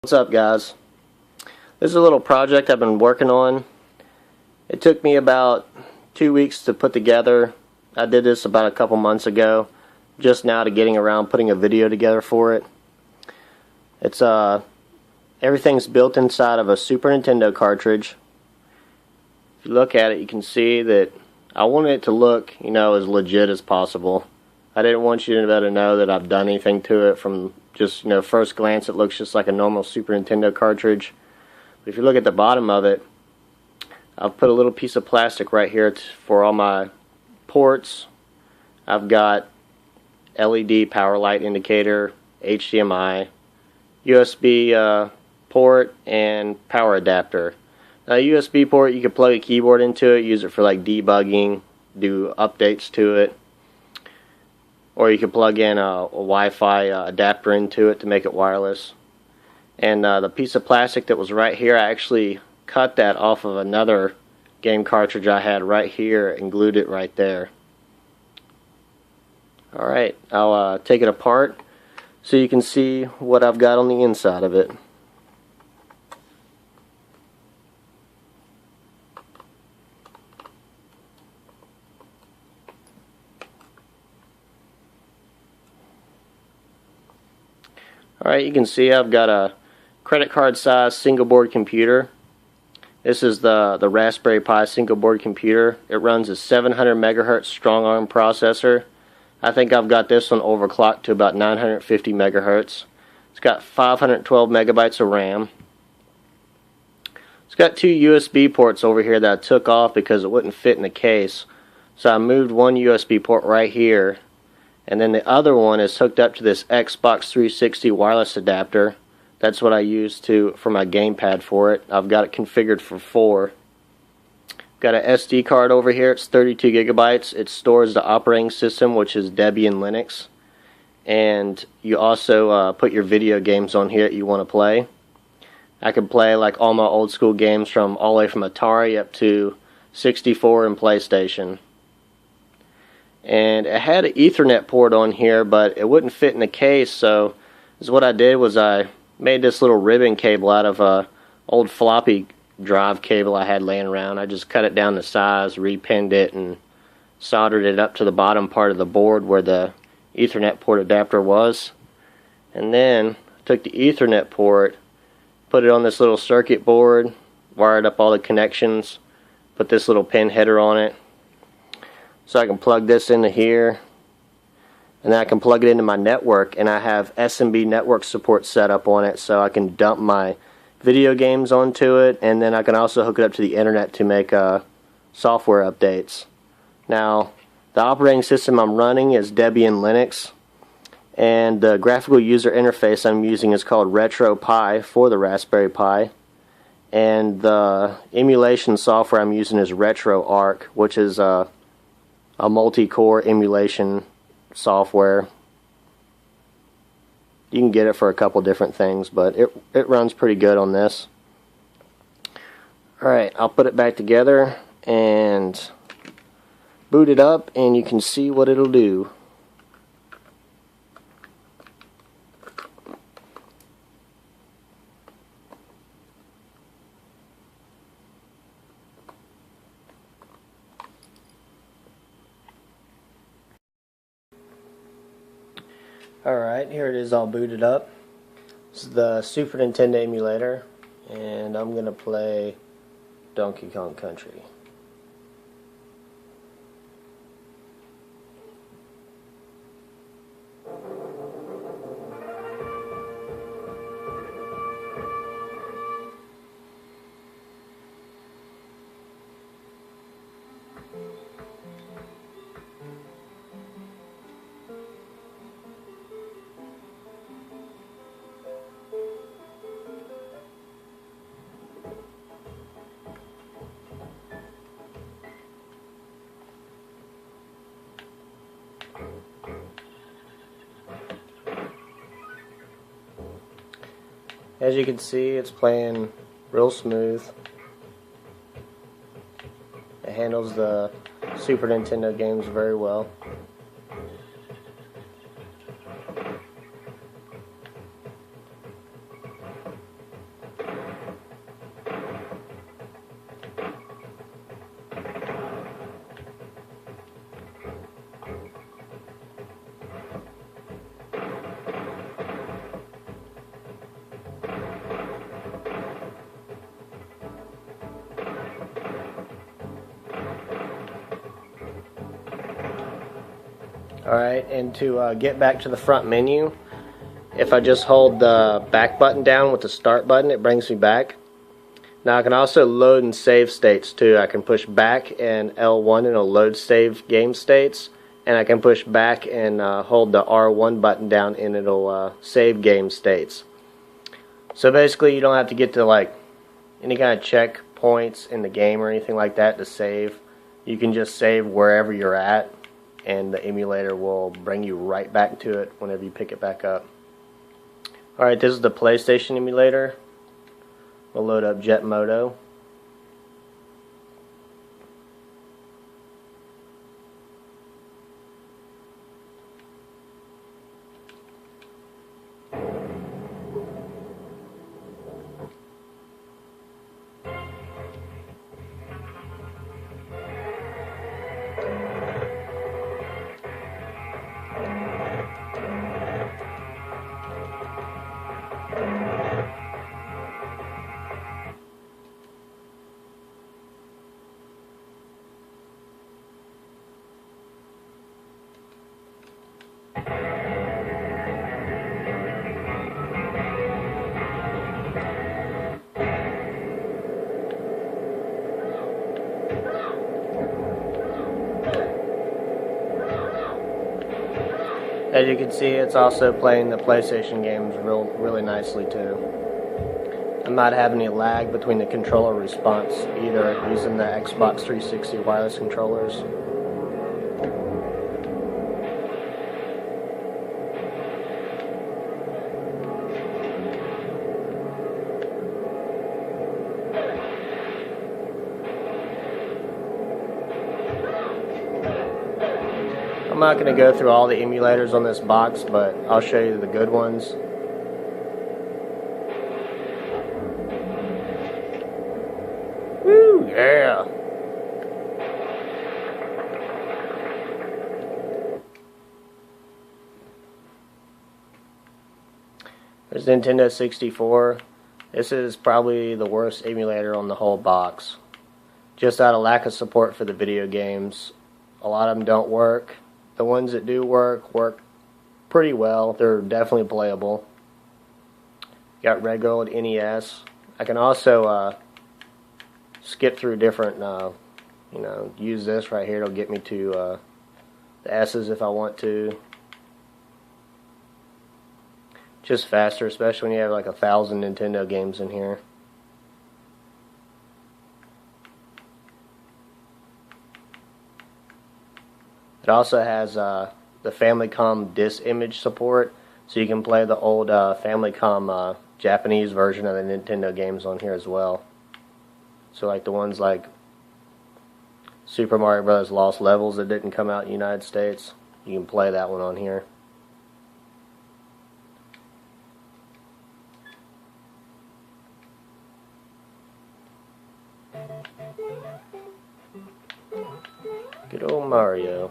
What's up, guys? This is a little project I've been working on. It took me about 2 weeks to put together. I did this about a couple months ago, just now to getting around putting a video together for it. It's everything's built inside of a Super Nintendo cartridge. If you look at it, you can see that I wanted it to look, as legit as possible. I didn't want you to be able to know that I've done anything to it. From just, first glance, it looks just like a normal Super Nintendo cartridge. But if you look at the bottom of it, I've put a little piece of plastic right here for all my ports. I've got LED power light indicator, HDMI, USB port, and power adapter. Now, a USB port, you can plug a keyboard into it, use it for like debugging, do updates to it. Or you can plug in a Wi-Fi adapter into it to make it wireless. And the piece of plastic that was right here, I actually cut that off of another game cartridge I had right here and glued it right there. Alright, I'll take it apart so you can see what I've got on the inside of it. Alright, you can see I've got a credit card size single board computer. This is the Raspberry Pi single board computer. It runs a 700 megahertz strong arm processor. I think I've got this one overclocked to about 950 megahertz. It's got 512 megabytes of RAM. It's got two USB ports over here that I took off because it wouldn't fit in the case. So I moved one USB port right here. And then the other one is hooked up to this Xbox 360 wireless adapter. That's what I use for my gamepad for it. I've got it configured for 4. Got an SD card over here. It's 32 gigabytes. It stores the operating system, which is Debian Linux. And you also put your video games on here that you want to play. I can play like all my old school games from all the way from Atari up to 64 and PlayStation. And it had an Ethernet port on here, but it wouldn't fit in the case, so what I did was I made this little ribbon cable out of a old floppy drive cable I had laying around. I just cut it down to size, repinned it, and soldered it up to the bottom part of the board where the Ethernet port adapter was. And then I took the Ethernet port, put it on this little circuit board, wired up all the connections, put this little pin header on it. So I can plug this into here, and then I can plug it into my network, and I have SMB network support set up on it, so I can dump my video games onto it, and then I can also hook it up to the internet to make software updates. Now, the operating system I'm running is Debian Linux, and the graphical user interface I'm using is called retropie for the Raspberry Pi, and the emulation software I'm using is RetroArch, which is a multi-core emulation software. You can get it for a couple different things, but it runs pretty good on this. Alright, I'll put it back together and boot it up, and you can see what it'll do. Alright, here it is all booted up. This is the Super Nintendo emulator, and I'm going to play Donkey Kong Country. As you can see, it's playing real smooth. It handles the Super Nintendo games very well. Alright, and to get back to the front menu, if I just hold the back button down with the start button, it brings me back. Now I can also load and save states too. I can push back and L1 and it'll load save game states, and I can push back and hold the R1 button down and it'll save game states. So basically you don't have to get to like any kind of checkpoints in the game or anything like that to save. You can just save wherever you're at, and the emulator will bring you right back to it whenever you pick it back up. Alright, this is the PlayStation emulator. We'll load up Jet Moto. As you can see, it's also playing the PlayStation games really nicely too. I'm not having any lag between the controller response either, using the Xbox 360 wireless controllers. I'm not going to go through all the emulators on this box, but I'll show you the good ones. Woo, yeah! There's Nintendo 64. This is probably the worst emulator on the whole box. Just out of lack of support for the video games. A lot of them don't work. The ones that do work pretty well. They're definitely playable. Got regular old NES. I can also skip through different, use this right here. It'll get me to the S's if I want to. Just faster, especially when you have like 1,000 Nintendo games in here. It also has the Famicom disc image support, so you can play the old Famicom Japanese version of the Nintendo games on here as well. So like the ones like Super Mario Bros. Lost Levels that didn't come out in the United States, you can play that one on here. Good old Mario.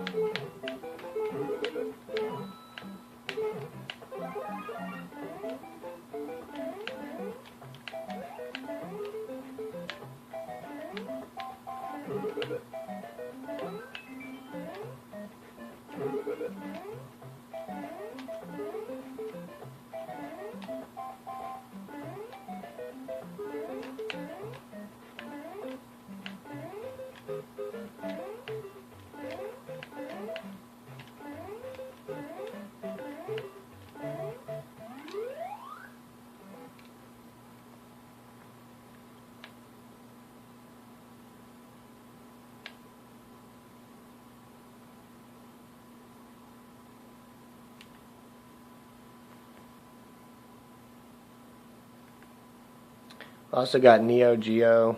Also got Neo Geo,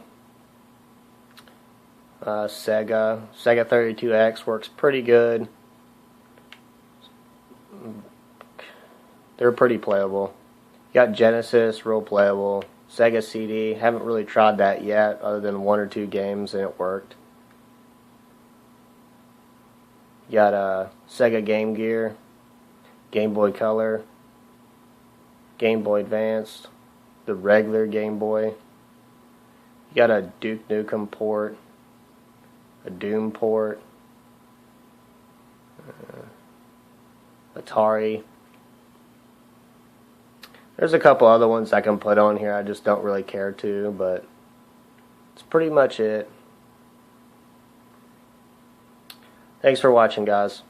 Sega 32X works pretty good. They're pretty playable. Got Genesis, real playable. Sega CD, haven't really tried that yet, other than 1 or 2 games, and it worked. Got Sega Game Gear, Game Boy Color, Game Boy Advance, the regular Game Boy. You got a Duke Nukem port, a Doom port, Atari. There's a couple other ones I can put on here, I just don't really care to, but that's pretty much it. Thanks for watching, guys.